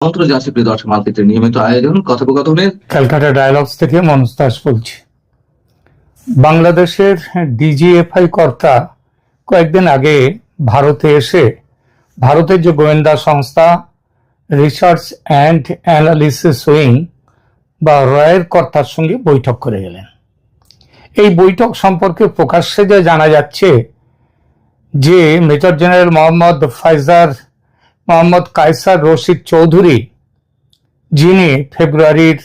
আমন্ত্রণ জানাচ্ছি প্রিয় দর্শক মার্কেটের নিয়মিত আয়োজন কথোপকথনের ক্যালকাটা ডায়ালগস থেকে মনোজ দাস বলছি। বাংলাদেশের ডিজিএফআই কর্তা কয়েকদিন আগে ভারতে এসে ভারতের যে গোয়েন্দা সংস্থা রিসার্চ অ্যান্ড অ্যানালিসিস উইং বা রয়ের কর্তার সঙ্গে বৈঠক করে গেলেন। এই বৈঠক সম্পর্কে প্রকাশ্যে যা জানা যাচ্ছে যে মেজর জেনারেল মোহাম্মদ কায়সার রশিদ চৌধুরী, যিনি ফেব্রুয়ারির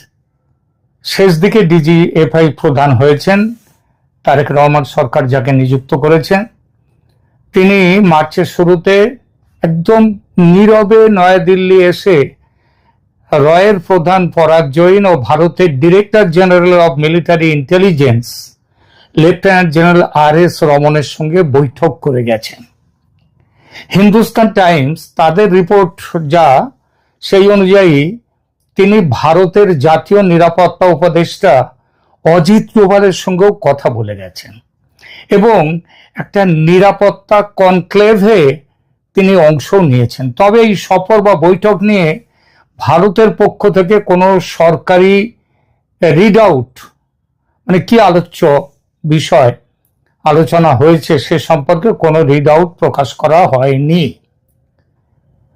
শেষ দিকে ডিজিএফআই প্রধান হয়েছেন, তারেক রহমান সরকার যাকে নিযুক্ত করেছেন, তিনি মার্চের শুরুতে একদম নীরবে নয়াদিল্লি এসে রয়ের প্রধান পরাগ জৈন ও ভারতের director general of military intelligence lieutenant general R S. রমনের সঙ্গে বৈঠক করে গেছেন। হিন্দুস্তান টাইমস তাদের রিপোর্ট যা, সেই অনুযায়ী তিনি ভারতের জাতীয় নিরাপত্তা উপদেষ্টা অজিত ডোভালের সঙ্গেও কথা বলে গেছেন এবং একটা নিরাপত্তা কনক্লেভে তিনি অংশ নিয়েছেন। তবে এই সফর বা বৈঠক নিয়ে ভারতের পক্ষ থেকে কোনো সরকারি রিড আউট, মানে কি আলোচ্য বিষয় আলোচনা হয়েছে সে সম্পর্কে কোনো রিড আউট প্রকাশ করা হয়নি।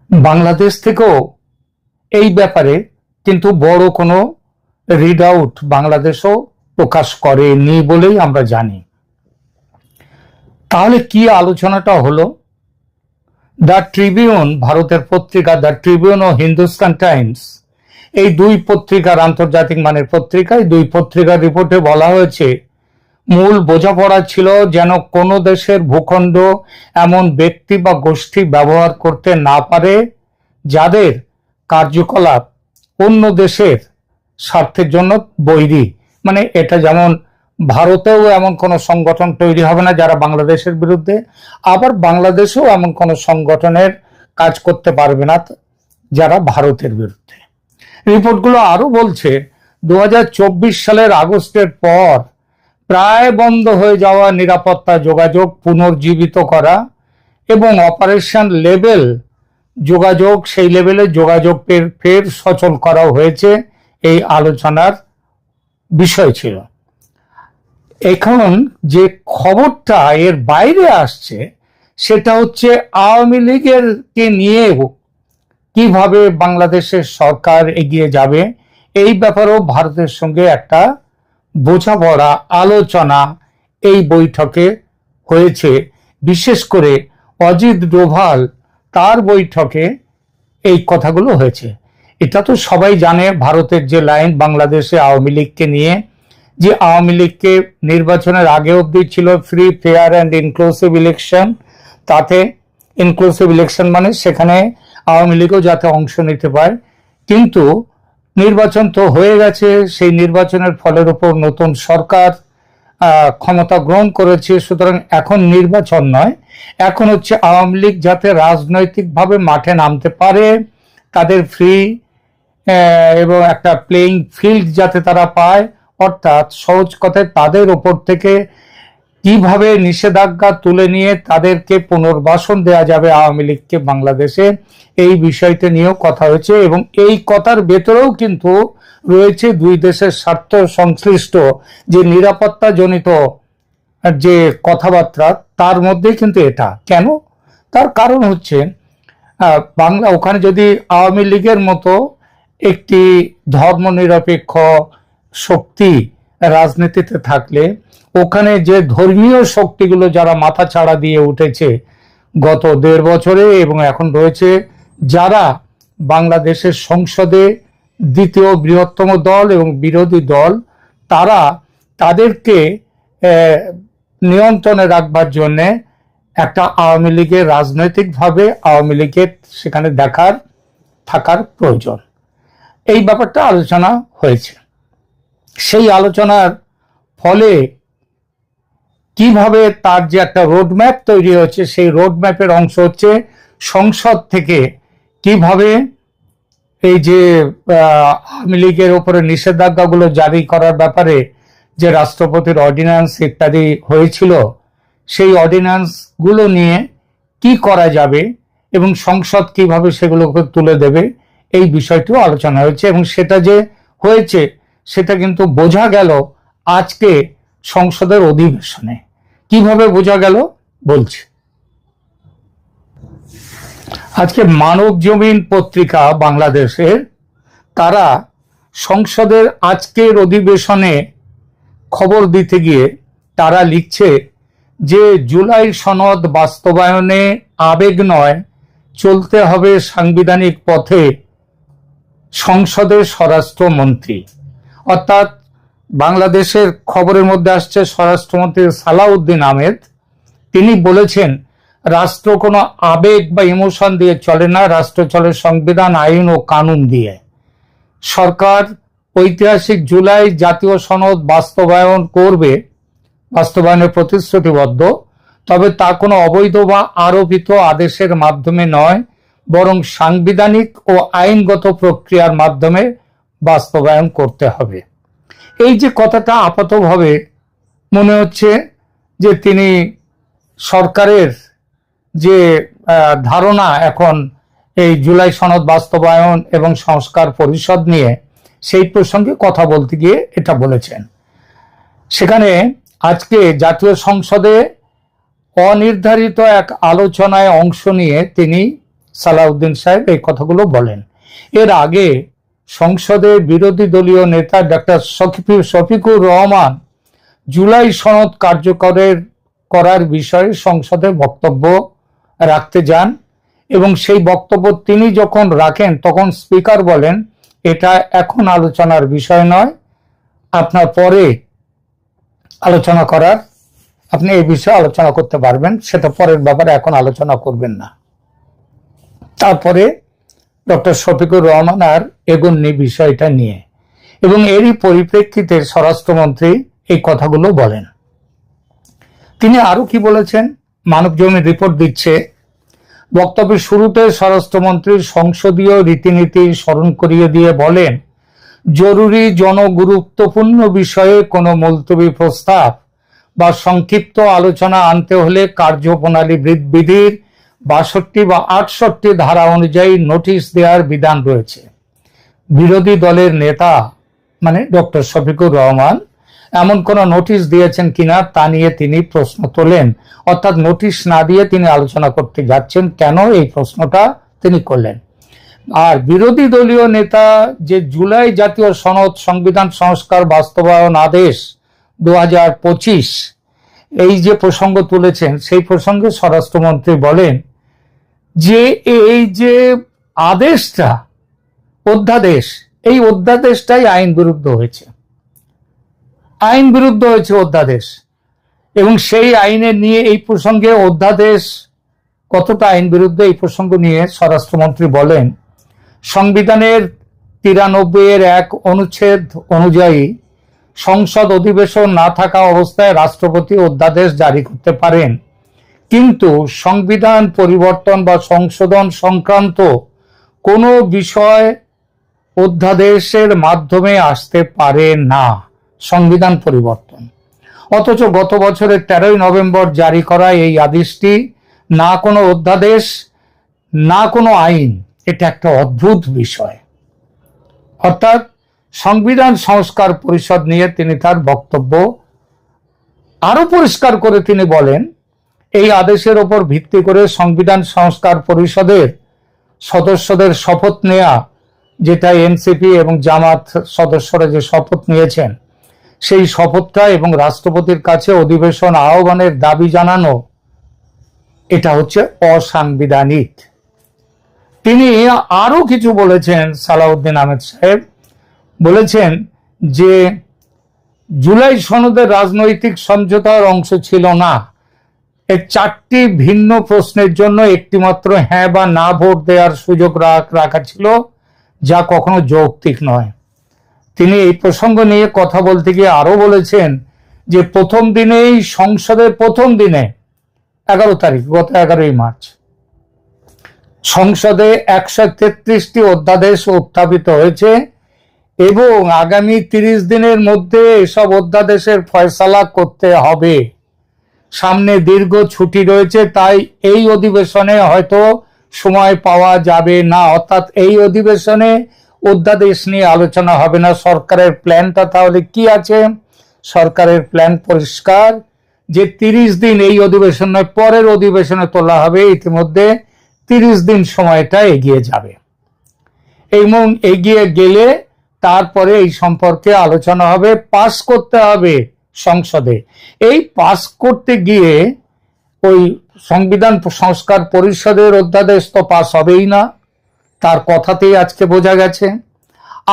বাংলাদেশ থেকেও এই ব্যাপারে কিন্তু বড় কোনো রিড আউট বাংলাদেশও প্রকাশ করেনি বলেই আমরা জানি। তাহলে কি আলোচনাটা হলো? দ্য ট্রিবিউন, ভারতের পত্রিকা দ্য ট্রিবিউন ও হিন্দুস্তান টাইমস, এই দুই পত্রিকার, আন্তর্জাতিক মানের পত্রিকা, এই দুই পত্রিকার রিপোর্টে বলা হয়েছে মূল বোঝাপড়া ছিল যেন কোনো দেশের ভূখণ্ড এমন ব্যক্তি বা গোষ্ঠী ব্যবহার করতে না পারে যাদের কার্যকলাপ অন্য দেশের স্বার্থের জন্য বৈরী। মানে এটা যেমন ভারতেও এমন কোনো সংগঠন তৈরি হবে না যারা বাংলাদেশের বিরুদ্ধে, আবার বাংলাদেশেও এমন কোনো সংগঠনের কাজ করতে পারবে না যারা ভারতের বিরুদ্ধে। রিপোর্টগুলো আরো বলছে 2024 সালের আগস্টের পর প্রায় বন্ধ হয়ে যাওয়া নিরাপত্তা যোগাযোগ পুনর্জীবিত করা এবং অপারেশন লেভেল যোগাযোগ, সেই লেভেলে যোগাযোগের ফের সচল করা হয়েছে, এই আলোচনার বিষয় ছিল। এখন যে খবরটা এর বাইরে আসছে সেটা হচ্ছে আওয়ামী লীগের কে নিয়েও কিভাবে বাংলাদেশের সরকার এগিয়ে যাবে এই ব্যাপারেও ভারতের সঙ্গে একটা বোঝাপড়া আলোচনা এই বৈঠকে হয়েছে। বিশেষ করে অজিত ডোভাল তার বৈঠকে এই কথাগুলো হয়েছে। এটা তো সবাই জানে ভারতের যে লাইন বাংলাদেশে আওয়ামী লীগকে নিয়ে, যে আওয়ামী লীগকে নির্বাচনের আগে অবধি ছিল free, fair and inclusive election. তাতে ইনক্লুসিভ ইলেকশন মানে সেখানে আওয়ামী লীগও যাতে অংশ নিতে পারে, কিন্তু নির্বাচন তো হয়ে গেছে, সেই নির্বাচনের ফলের উপর নতুন সরকার ক্ষমতা গ্রহণ করেছে। সুতরাং এখন নির্বাচন নয়, এখন হচ্ছে আওয়ামী লীগ যাতে রাজনৈতিকভাবে মাঠে নামতে পারে, তাদের ফ্রি এবং একটা প্লেইং ফিল্ড যাতে তারা পায়, অর্থাৎ সহজ কথায় তাদের ওপর থেকে কিভাবে নিষেধাজ্ঞা তুলে নিয়ে তাদেরকে পুনর্বাসন দেওয়া যাবে আওয়ামী লীগকে বাংলাদেশে, এই বিষয়টা নিয়েও কথা হয়েছে। এবং এই কথার ভেতরেও কিন্তু রয়েছে দুই দেশের স্বার্থ সংশ্লিষ্ট যে নিরাপত্তা জনিত যে কথাবার্তা, তার মধ্যে কিন্তু এটা কেন, তার কারণ হচ্ছে ওখানে যদি আওয়ামী লীগের মতো একটি ধর্মনিরপেক্ষ শক্তি রাজনীতিতে থাকলে, ওখানে যে ধর্মীয় শক্তিগুলো যারা মাথা ছাড়া দিয়ে উঠেছে গত 1.5 বছরে এবং এখন রয়েছে, যারা বাংলাদেশের সংসদে দ্বিতীয় বৃহত্তম দল এবং বিরোধী দল, তারা তাদেরকে নিয়ন্ত্রণে রাখবার জন্য একটা আওয়ামী লীগের রাজনৈতিকভাবে আওয়ামী লীগের সেখানে থাকার প্রয়োজন। এই ব্যাপারটা আলোচনা হয়েছে। সেই আলোচনার ফলে কিভাবে তার যে একটা রোডম্যাপ তৈরি হচ্ছে, সেই রোডম্যাপের অংশ হচ্ছে সংসদ থেকে কিভাবে এই যে আওয়ামী লীগের উপরে নিষেধাজ্ঞাগুলো জারি করার ব্যাপারে যে রাষ্ট্রপতির অর্ডিন্যান্স ইত্যাদি হয়েছিল, সেই অর্ডিন্যান্স গুলো নিয়ে কি করা যাবে এবং সংসদ কিভাবে সেগুলোকে তুলে দেবে, এই বিষয়টিও আলোচনা হয়েছে, এবং সেটা যে হয়েছে সেটা কিন্তু বোঝা গেল আজকে সংসদের অধিবেশনে। কিভাবে বোঝা গেল বলছি। আজকে মানব জমিন পত্রিকা বাংলাদেশের, তারা সংসদের আজকের অধিবেশনে খবর দিতে গিয়ে তারা লিখছে যে জুলাই সনদ বাস্তবায়নে আবেগ নয়, চলতে হবে সাংবিধানিক পথে, সংসদের স্বরাষ্ট্রমন্ত্রী। অর্থাৎ বাংলাদেশের খবরের মধ্যে আসছে স্বরাষ্ট্রমন্ত্রী সালাউদ্দিন আহমেদ, তিনি বলেছেন রাষ্ট্র কোনো আবেগ বা ইমোশন দিয়ে চলে না, রাষ্ট্র চলে সংবিধান, আইন ও কানুন দিয়ে। সরকার ঐতিহাসিক জুলাই জাতীয় সনদ বাস্তবায়ন করবে, বাস্তবায়নের প্রতিশ্রুতিবদ্ধ, তবে তা কোনো অবৈধ বা আরোপিত আদেশের মাধ্যমে নয়, বরং সাংবিধানিক ও আইনগত প্রক্রিয়ার মাধ্যমে বাস্তবায়ন করতে হবে। এই যে কথাটা আপাতভাবে মনে হচ্ছে যে তিনি সরকারের যে ধারণা এখন এই জুলাই সনদ বাস্তবায়ন এবং সংস্কার পরিষদ নিয়ে, সেই প্রসঙ্গে কথা বলতে গিয়ে এটা বলেছেন। সেখানে আজকে জাতীয় সংসদে অনির্ধারিত এক আলোচনায় অংশ নিয়ে তিনি সালাউদ্দিন সাহেব এই কথাগুলো বলেন। এর আগে সংসদে বিরোধী দলীয় নেতা ডক্টর শফিকুর রহমান জুলাই সনদ করার বিষয়ে সংসদে বক্তব্য রাখতে যান, এবং সেই বক্তব্য তিনি যখন রাখেন তখন স্পিকার বলেন এটা এখন আলোচনার বিষয় নয়, আপনার পরে আলোচনা করার, আপনি এই বিষয়ে আলোচনা করতে পারবেন, সেটা পরের ব্যাপারে এখন আলোচনা করবেন না। তারপরে ডক্টর শফিকুর রহমান আর এগোননি বিষয়টা নিয়ে, এবং এরই পরিপ্রেক্ষিতে স্বরাষ্ট্রমন্ত্রী এই কথাগুলো বলেন। তিনি আরো কি বলেছেন, মানব জমিন রিপোর্ট দিচ্ছে। বক্তব্যের শুরুতে স্বরাষ্ট্রমন্ত্রীর সংসদীয় রীতিনীতি স্মরণ করিয়ে দিয়ে বলেন, জরুরি জনগুরুত্বপূর্ণ বিষয়ে কোনো মুলতবি প্রস্তাব বা সংক্ষিপ্ত আলোচনা আনতে হলে কার্যপ্রণালী বিধির ৬২ বা ৬৮ ধারা অনুযায়ী নোটিশ দেওয়ার বিধান রয়েছে। বিরোধী দলের নেতা মানে ডক্টর শফিকুর রহমান এমন কোন নোটিশ দিয়েছেন কিনা তা নিয়ে তিনি প্রশ্ন তোলেন, অর্থাৎ নোটিশ না দিয়ে তিনি আলোচনা করতে যাচ্ছেন কেন, এই প্রশ্নটা তিনি করলেন। আর বিরোধী দলীয় নেতা যে জুলাই জাতীয় সনদ সংবিধান সংস্কার বাস্তবায়ন আদেশ ২০২৫ এই যে প্রসঙ্গ তুলেছেন, সেই প্রসঙ্গে স্বরাষ্ট্রমন্ত্রী বলেন যে এই যে আদেশটা, অধ্যাদেশ, এই অধ্যাদেশটাই আইন বিরুদ্ধ হয়েছে, আইন বিরুদ্ধ হয়েছে অধ্যাদেশ, এবং সেই আইনে নিয়ে এই প্রসঙ্গে অধ্যাদেশ কতটা আইন বিরুদ্ধ এই প্রসঙ্গ নিয়ে স্বরাষ্ট্রমন্ত্রী বলেন, সংবিধানের ৯৩ এক অনুচ্ছেদ অনুযায়ী সংসদ অধিবেশন না থাকা অবস্থায় রাষ্ট্রপতি অধ্যাদেশ জারি করতে পারেন, কিন্তু সংবিধান পরিবর্তন বা সংশোধন সংক্রান্ত কোনো বিষয় অধ্যাদেশের মাধ্যমে আসতে পারে না, সংবিধান পরিবর্তন। অথচ গত বছরের ১৩ নভেম্বর জারি করা এই আদেশটি না কোনো অধ্যাদেশ না কোনো আইন, এটা একটা অদ্ভুত বিষয়। অর্থাৎ সংবিধান সংস্কার পরিষদ নিয়ে তিনি তার বক্তব্য আরো পরিষ্কার করে তিনি বলেন, এই আদেশের উপর ভিত্তি করে সংবিধান সংস্কার পরিষদের সদস্যদের শপথ নেওয়া, যেটা এনসিপি এবং জামাত সদস্যরা যে শপথ নিয়েছেন, সেই শপথটা এবং রাষ্ট্রপতির কাছে অধিবেশন আহ্বানের দাবি জানানো, এটা হচ্ছে অসাংবিধানিক। তিনি আরো কিছু বলেছেন, সালাউদ্দিন আহমেদ সাহেব বলেছেন যে জুলাই সনদের রাজনৈতিক সমঝোতার অংশ ছিল না, এর ৪টি ভিন্ন প্রশ্নের জন্য একটিমাত্র হ্যাঁ বা না ভোট দেওয়ার সুযোগ রাখা ছিল, যা কখনো যৌক্তিক নয়। তিনি এই প্রসঙ্গ নিয়ে কথা বলতে গিয়ে আরো বলেছেন যে প্রথম দিনেই সংসদের প্রথম দিনে ১১ তারিখ, গত ১১ই মার্চ সংসদে ১৩৩টি অধ্যাদেশ উত্থাপিত হয়েছে, এবং আগামী ৩০ দিনের মধ্যে এসব অধ্যাদেশের ফয়সালা করতে হবে। সামনে দীর্ঘ ছুটি রয়েছে, তাই এই অধিবেশনে হয়তো সময় পাওয়া যাবে না, অর্থাৎ এই অধিবেশনে অধ্যাদেশ নিয়ে আলোচনা হবে না। সরকারের প্ল্যানটা তাহলে কি আছে? সরকারের প্ল্যান পরিষ্কার যে 30 দিন, এই অধিবেশন নয় পরের অধিবেশনে তোলা হবে। ইতিমধ্যে 30 দিন সময়টা এগিয়ে যাবে এবং এগিয়ে গেলে তারপরে এই সম্পর্কে আলোচনা হবে, পাস করতে হবে সংসদে। এই পাস করতে গিয়ে ওই সংবিধান সংস্কার পরিষদের অধ্যাদেশ তো পাস হবেই না, তার কথাতেই আজকে বোঝা গেছে।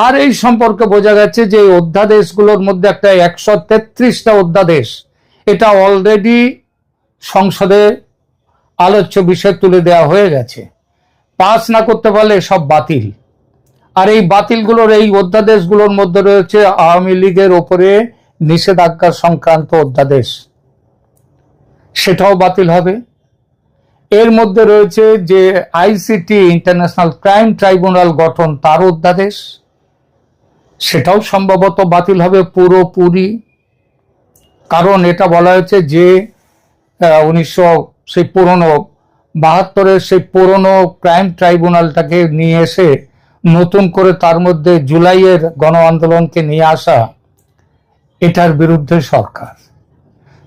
আর এই সম্পর্কে বোঝা গেছে যে অধ্যাদেশগুলোর মধ্যে একটা 133টা অধ্যাদেশ, এটা অলরেডি সংসদে আলোচ্য বিষয় তুলে দেওয়া হয়ে গেছে। পাস না করতে পারলে সব বাতিল। আর এই বাতিলগুলোর, এই অধ্যাদেশগুলোর মধ্যে রয়েছে আওয়ামী লীগের ওপরে নিষেধাজ্ঞা সংক্রান্ত অধ্যাদেশ, সেটাও বাতিল হবে। এর মধ্যে রয়েছে যে আইসিটি ইন্টারন্যাশনাল ক্রাইম ট্রাইব্যুনাল গঠন, তার অধ্যাদেশ, সেটাও সম্ভবত বাতিল হবে পুরোপুরি। কারণ এটা বলা হয়েছে যে 1972 সেই পুরনো ক্রাইম ট্রাইব্যুনালটাকে নিয়ে এসে নতুন করে তার মধ্যে জুলাইয়ের গণ আন্দোলনকে নিয়ে আসা, এটার বিরুদ্ধে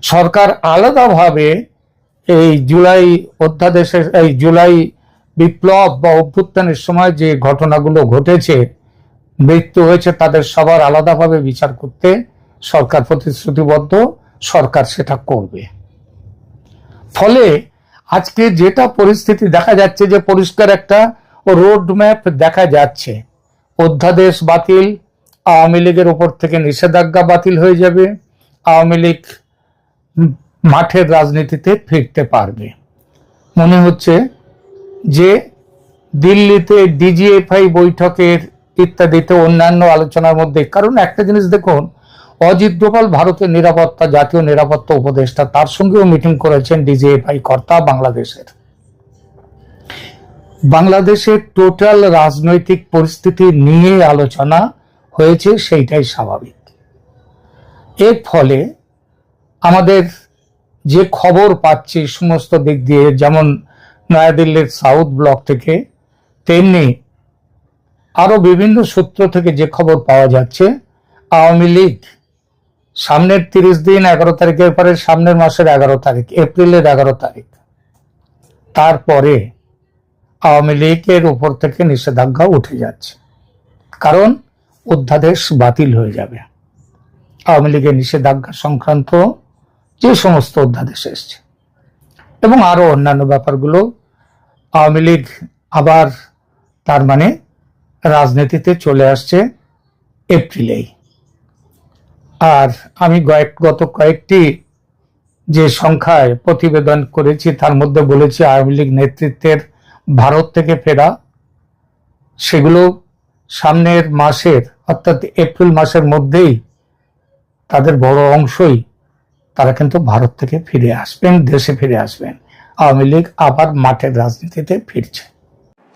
সরকার আলাদাভাবে এই জুলাই অধ্যাদেশের, এই জুলাই বিপ্লব বা অভ্যুত্থানের সময় যে ঘটনাগুলো ঘটেছে, মৃত্যু হয়েছে, তাদের সবার আলাদাভাবে বিচার করতে সরকার প্রতিশ্রুতিবদ্ধ, সরকার সেটা করবে। ফলে আজকে যেটা পরিস্থিতি দেখা যাচ্ছে যে পরিষ্কার একটা রোড ম্যাপ দেখা যাচ্ছে। অধ্যাদেশ বাতিল, আওয়ামী লীগের উপর থেকে নিষেধাজ্ঞা বাতিল হয়ে যাবে, আওয়ামী লীগ মাঠের রাজনীতিতে ফিরতে পারবে। মনে হচ্ছে যে দিল্লিতে ডিজিএফআই বৈঠকের ইত্যাদিতে অন্যান্য আলোচনার মধ্যে, কারণ একটা জিনিস দেখুন, অজিত ডোভাল ভারতের নিরাপত্তা, জাতীয় নিরাপত্তা উপদেষ্টা, তার সঙ্গেও মিটিং করেছেন ডিজিএফআই কর্তা। বাংলাদেশের টোটাল রাজনৈতিক পরিস্থিতি নিয়ে আলোচনা হয়েছে, সেইটাই স্বাভাবিক। এর ফলে আমাদের যে খবর পাচ্ছি সমস্ত দিক দিয়ে, যেমন নয়াদিল্লির সাউথ ব্লক থেকে, তেমনি আরো বিভিন্ন সূত্র থেকে যে খবর পাওয়া যাচ্ছে, আওয়ামী লীগ সামনের 30 দিন, 11 তারিখের পরে সামনের মাসের 11 তারিখ, এপ্রিলের 11 তারিখ, তারপরে আওয়ামী লীগের উপর থেকে নিষেধাজ্ঞা উঠে যাচ্ছে। কারণ অধ্যাদেশ বাতিল হয়ে যাবে। আওয়ামী লীগের নিষেধাজ্ঞা সংক্রান্ত যে সমস্ত অধ্যাদেশ এসছে এবং আরো অন্যান্য ব্যাপারগুলো, আওয়ামী লীগ আবার তার মানে রাজনীতিতে চলে আসছে এপ্রিলেই। আর আমি গত কয়েকটি যে সংখ্যায় প্রতিবেদন করেছি, তার মধ্যে বলেছি আওয়ামী লীগ নেতৃত্বের ভারত থেকে ফেরা, সেগুলো সামনের মাসের, অর্থাৎ এপ্রিল মাসের মধ্যেই তাদের বড় অংশই তারা কিন্তু ভারত থেকে ফিরে আসবেন, দেশে ফিরে আসবেন। আওয়ামী লীগ আবার মাঠের রাজনীতিতে ফিরছে।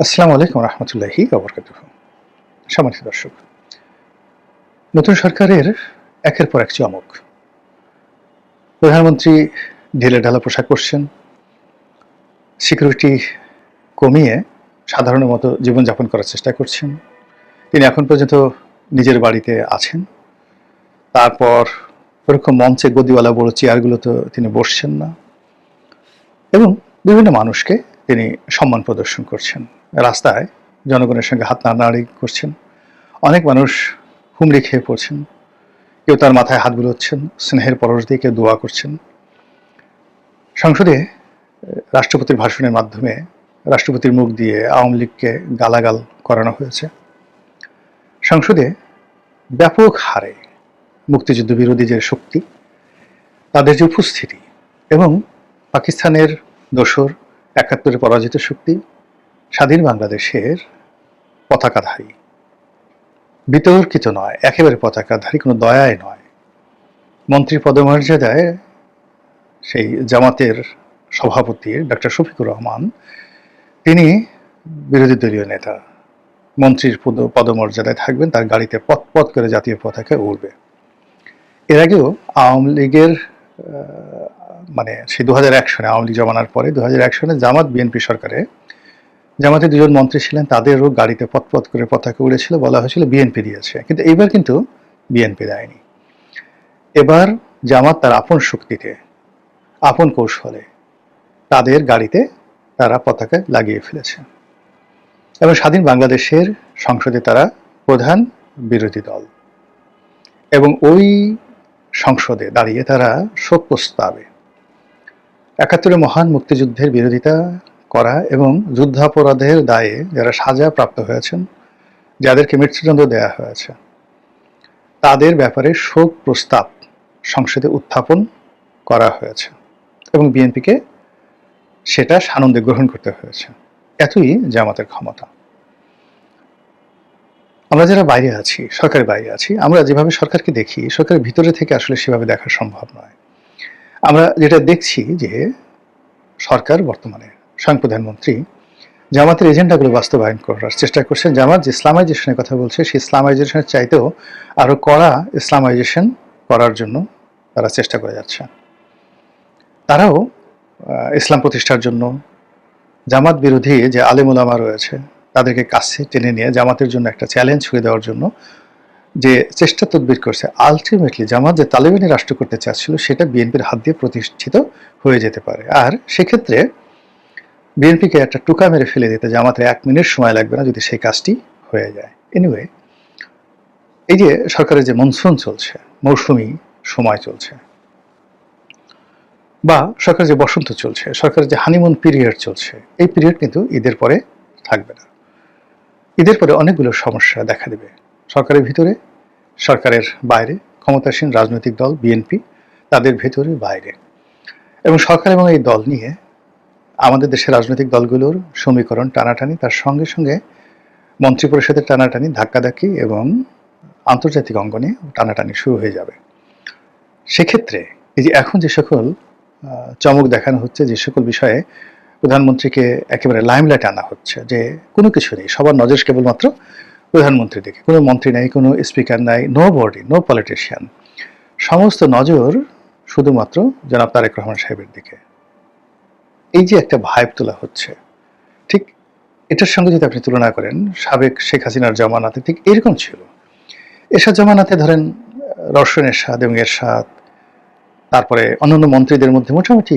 আসসালামু আলাইকুম রহমতুল্লাহি ওয়া বারাকাতুহু। সম্মানিত দর্শক, নতুন সরকারের একের পর এক চমক। প্রধানমন্ত্রী ঢিলে ঢালা পোশাক পরছেন, সিকিউরিটি কমিয়ে সাধারণের মতো জীবনযাপন করার চেষ্টা করছেন। তিনি এখন পর্যন্ত নিজের বাড়িতে আছেন। তারপর ওরকম মঞ্চে গদিওয়ালা বড় চেয়ারগুলোতে তিনি বসছেন না, এবং বিভিন্ন মানুষকে তিনি সম্মান প্রদর্শন করছেন। রাস্তায় জনগণের সঙ্গে হাত নাড়ানাড়ি করছেন। অনেক মানুষ হুমড়ি খেয়ে পড়ছেন, কেউ তার মাথায় হাত বুলোচ্ছেন, স্নেহের পরশ দিয়ে কেউ দোয়া করছেন। সংসদে রাষ্ট্রপতির ভাষণের মাধ্যমে রাষ্ট্রপতির মুখ দিয়ে আওয়ামী লীগকে গালাগাল করানো হয়েছে। সংসদে ব্যাপক হারে মুক্তিযুদ্ধ বিরোধী যে শক্তি, তাদের যে উপস্থিতি, এবং পাকিস্তানের দোসর 71-এ পরাজিত শক্তি, স্বাধীন বাংলাদেশের পতাকাধারী, বিতর্কিত নয়, একেবারে পতাকাধারী, কোনো দয়ায় নয়, মন্ত্রী পদমর্যাদায় সেই জামাতের সভাপতি ডক্টর শফিকুর রহমান, তিনি বিরোধী দলীয় নেতা, মন্ত্রীর পদমর্যাদায় থাকবেন, তার গাড়িতে পথ করে জাতীয় পতাকা উড়বে। এর আগেও আওয়ামী লীগের মানে সেই 2001 সনে, আওয়ামী লীগ জমানার পরে 2001 সনে জামাত বিএনপি সরকারে জামাতে দুজন মন্ত্রী ছিলেন, তাদেরও গাড়িতে পথ করে পতাকা উড়েছিল, বলা হয়েছিল বিএনপি দিয়েছে, কিন্তু এইবার কিন্তু বিএনপি দেয়নি। এবার জামাত তার আপন শক্তিতে, আপন কৌশলে তাদের গাড়িতে তারা পতাকা লাগিয়ে ফেলেছে এবং স্বাধীন বাংলাদেশের সংসদে তারা প্রধান বিরোধী দল, এবং ওই সংসদে দাঁড়িয়ে তারা শোক প্রস্তাবে ৭১ মহান মুক্তিযুদ্ধের বিরোধিতা করা এবং যুদ্ধাপরাধের দায়ে যারা সাজা প্রাপ্ত হয়েছেন, যাদেরকে মৃত্যুদণ্ড দেওয়া হয়েছে, তাদের ব্যাপারে শোক প্রস্তাব সংসদে উত্থাপন করা হয়েছে এবং বিএনপিকে সেটা সানন্দে গ্রহণ করতে হয়েছে। এতই জামাতের ক্ষমতা। আমরা যারা বাইরে আছি, সরকারের বাইরে আছি, আমরা যেভাবে সরকারকে দেখি, সরকারের ভিতরে থেকে আসলে সেভাবে দেখা সম্ভব নয়। আমরা যেটা দেখছি যে সরকার বর্তমানে স্বয়ং প্রধানমন্ত্রী জামাতের এজেন্ডাগুলো বাস্তবায়ন করার চেষ্টা করছেন। জামাত যে ইসলামাইজেশনের কথা বলছে, সেই ইসলামাইজেশনের চাইতেও আরো কড়া ইসলামাইজেশন করার জন্য তারা চেষ্টা করে যাচ্ছে। তারাও ইসলাম প্রতিষ্ঠার জন্য জামাত বিরোধী যে আলেম ওলামা রয়েছে তাদেরকে কাছে টেনে নিয়ে জামাতের জন্য একটা চ্যালেঞ্জ ছুড়ে দেওয়ার জন্য যে চেষ্টা তদবির করছে, আলটিমেটলি জামাত যে তালেবানি রাষ্ট্র করতে চাচ্ছিল সেটা বিএনপির হাত দিয়ে প্রতিষ্ঠিত হয়ে যেতে পারে। আর সেক্ষেত্রে বিএনপিকে একটা টুকা মেরে ফেলে দিতে জামাতের 1 মিনিট সময় লাগবে না যদি সেই কাজটি হয়ে যায়। এনিওয়ে, এই যে সরকারের যে মনসুন চলছে, মৌসুমি সময় চলছে, বা সরকারের যে বসন্ত চলছে, সরকারের যে হানিমুন পিরিয়ড চলছে, এই পিরিয়ড কিন্তু ঈদের পরে থাকবে না। ঈদের পরে অনেকগুলো সমস্যা দেখা দেবে সরকারের ভিতরে, সরকারের বাইরে, ক্ষমতাসীন রাজনৈতিক দল বিএনপি তাদের ভেতরে বাইরে, এবং সরকার এবং এই দল নিয়ে আমাদের দেশের রাজনৈতিক দলগুলোর সমীকরণ টানাটানি, তার সঙ্গে সঙ্গে মন্ত্রিপরিষদের টানাটানি, ধাক্কাধাক্কি এবং আন্তর্জাতিক অঙ্গনে টানাটানি শুরু হয়ে যাবে। সেক্ষেত্রে এই যে এখন যে সকল চমক দেখানো হচ্ছে, যে সকল বিষয়ে প্রধানমন্ত্রীকে একেবারে লাইমলাইটে আনা হচ্ছে, যে কোনো কিছু নেই, সবার নজর কেবলমাত্র প্রধানমন্ত্রীর দিকে, কোনো মন্ত্রী নাই, কোনো স্পিকার নাই, নো বডি, নো পলিটিশিয়ান, সমস্ত নজর শুধুমাত্র জনাব তারেক রহমান সাহেবের দিকে। এই যে একটা ভাইব তোলা হচ্ছে, ঠিক এটার সঙ্গে যদি আপনি তুলনা করেন সাবেক শেখ হাসিনার জামানাতে, ঠিক এরকম ছিল। এরশাদ জামানাতে ধরেন রওশন এরশাদ এবং এরশাদ, তারপরে অন্যান্য মন্ত্রীদের মধ্যে মোটামুটি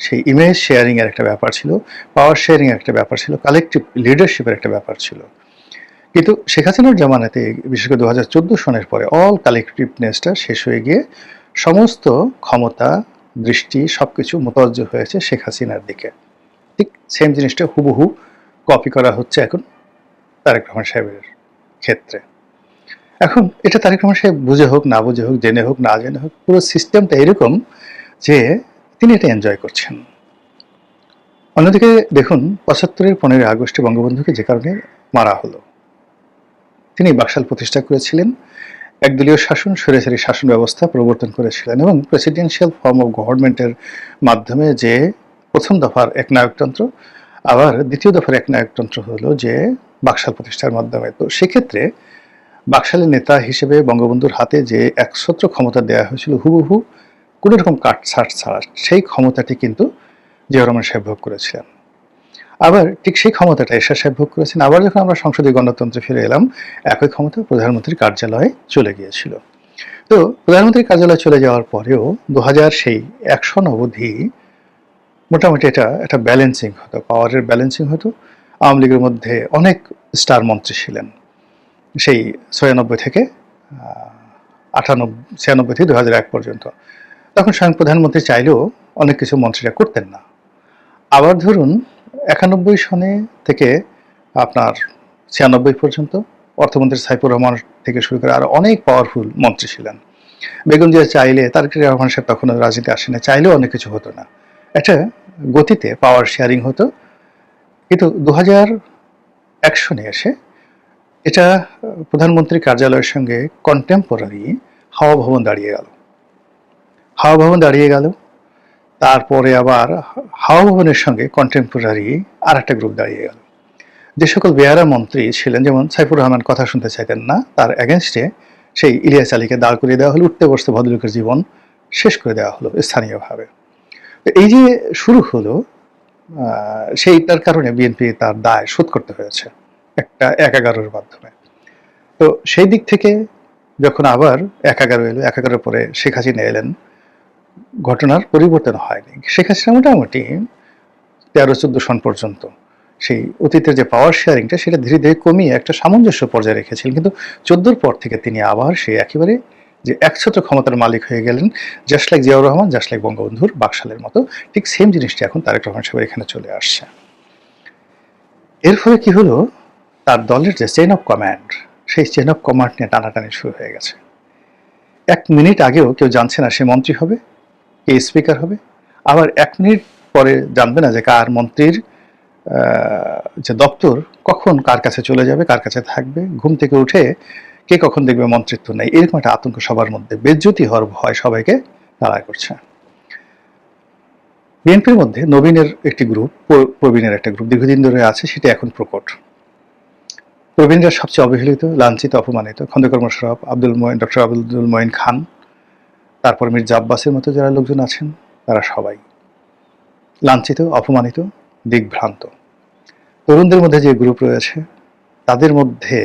সেই ইমেজ শেয়ারিং এর একটা ব্যাপার ছিল, পাওয়ার শেয়ারিং এর একটা ব্যাপার ছিল, কালেকটিভ লিডারশিপের একটা ব্যাপার ছিল। কিন্তু শেখ হাসিনার জামানাতে, বিশেষ করে 2014 সনের পরে, অল কালেকটিভনেসটা শেষ হয়ে গিয়ে সমস্ত ক্ষমতা, দৃষ্টি সবকিছু মোতাবজ্জ হয়েছে শেখ হাসিনার দিকে। ঠিক সেম জিনিসটা হুবহু কপি করা হচ্ছে এখন তারেক রহমান সাহেবের ক্ষেত্রে। এখন এটা তারেক রহমান সাহেব বুঝে হোক, না বুঝে হোক, জেনে হোক, না জেনে হোক, পুরো সিস্টেমটা এরকম যে তিনি এটা এনজয় করছেন। অন্যদিকে দেখুন, 75-এর 15 আগস্টে বঙ্গবন্ধুকে যে কারণে মারা হলো, তিনি বাকশাল প্রতিষ্ঠা করেছিলেন, একদলীয় শাসন, স্বৈরাচারী শাসন ব্যবস্থা প্রবর্তন করেছিলেন, এবং প্রেসিডেন্সিয়াল ফর্ম অফ গভর্নমেন্টের মাধ্যমে যে প্রথম দফার একনায়কতন্ত্র, আবার দ্বিতীয় দফার একনায়কতন্ত্র হলো যে বাকশাল প্রতিষ্ঠার মাধ্যমে। তো সেক্ষেত্রে বাকশালের নেতা হিসেবে বঙ্গবন্ধুর হাতে যে একছত্র ক্ষমতা দেওয়া হয়েছিল, হুবহু কোনো রকম কাটছাট ছাড়া, সেই ক্ষমতাটি কিন্তু জিয়াউর রহমান সাহেব ভোগ করেছিলেন। আবার ঠিক সেই ক্ষমতাটা এরশাদ সাহেব ভোগ করেছেন। আবার যখন আমরা সংসদীয় গণতন্ত্রে ফিরে এলাম, একই ক্ষমতা প্রধানমন্ত্রীর কার্যালয়ে চলে গিয়েছিল। তো প্রধানমন্ত্রীর কার্যালয়ে চলে যাওয়ার পরেও 2000 সেই 100 অবধি মোটামুটি এটা একটা ব্যালেন্সিং হতো, পাওয়ারের ব্যালেন্সিং হতো। আওয়ামী লীগের মধ্যে অনেক স্টার মন্ত্রী ছিলেন সেই 96 থেকে 96 থেকে 2001 পর্যন্ত। তখন স্বয়ং প্রধানমন্ত্রী চাইলেও অনেক কিছু মন্ত্রীরা করতেন না। আবার ধরুন 91 সনে থেকে আপনার 96 পর্যন্ত অর্থমন্ত্রী সাইফুর রহমান থেকে শুরু করে আরো অনেক পাওয়ারফুল মন্ত্রী ছিলেন। বেগম জিয়া চাইলে, তারেক রহমান সাহেব তখন রাজনীতি আসেনি, চাইলেও অনেক কিছু হতো না, একটা গতিতে পাওয়ার শেয়ারিং হতো। কিন্তু 2001 সনে এসে এটা প্রধানমন্ত্রীর কার্যালয়ের সঙ্গে কন্টেম্পোরারি হাওয়া ভবন দাঁড়িয়ে গেল। হাওয়া ভবন দাঁড়িয়ে গেল, তারপরে আবার হাওয়া ভবনের সঙ্গে কন্টেম্পোরারি আর একটা গ্রুপ দাঁড়িয়ে গেল। যে সকল বেয়ারা মন্ত্রী ছিলেন, যেমন সাইফুর রহমান কথা শুনতে চাইতেন না, তার এগেনস্টে সেই ইলিয়াস আলীকে দাঁড় করিয়ে দেওয়া হলো, উঠতে বসতে ভদ্রলোকের জীবন শেষ করে দেওয়া হলো স্থানীয়ভাবে। এই যে শুরু হলো সেইটার কারণে বিএনপি তার দায় শোধ করতে হয়েছে একটা ১/১১-র মাধ্যমে। তো সেই দিক থেকে যখন আবার ১/১১ এলো, ১/১১ পরে শেখ হাসিনা এলেন, ঘটনার পরিবর্তন হয়নি। শেখ হাসিনা মোটামুটি ১৩-১৪ সন পর্যন্ত সেই অতীতের যে পাওয়ার শেয়ারিংটা সেটা ধীরে ধীরে কমিয়ে একটা সামঞ্জস্য পর্যায়ে রেখেছিলেন, কিন্তু ১৪-র পর থেকে তিনি আবার সেই একেবারে যে একছত্র ক্ষমতার মালিক হয়ে গেলেন, just like Ziaur Rahman, just like বঙ্গবন্ধুর বাকশালের মতো। ঠিক সেম জিনিসটা এখন তারেক রহমান সাহেবের এখানে চলে আসছে। এর ফলে কি হলো, তার দলের যে চেইন অফ কমান্ড, সেই চেইন অফ কমান্ড নিয়ে টানাটানি শুরু হয়ে গেছে। ১ মিনিট আগেও কেউ জানছে না সে মন্ত্রী হবে, কে স্পিকার হবে, আবার ১ মিনিট পরে জানবে না যে কার মন্ত্রীর যে দপ্তর কখন কার কাছে চলে যাবে, কার কাছে থাকবে। ঘুম থেকে উঠে কে কখন দেখবে মন্ত্রিত্ব নেই, এরকম একটা আতঙ্ক সবার মধ্যে, বেজ্জতি হওয়ার ভয় সবাইকে তাড়া করছে। বিএনপির মধ্যে নবীনের একটি গ্রুপ, প্রবীণের একটা গ্রুপ দীর্ঘদিন ধরে আছে, সেটা এখন প্রকট। প্রবীণরা সবচেয়ে অবহেলিত, লাঞ্ছিত, অপমানিত। খন্দকার মোশাররফ, ডক্টর আব্দুল মঈন খান, তারপর মির্জা আব্বাসের মতো যারা লোকজন আছেন, তারা সবাই লাঞ্ছিত, অপমানিত, দিগ্ভ্রান্ত। তরুণদের মধ্যে যে গ্রুপ রয়েছে, তাদের মধ্যে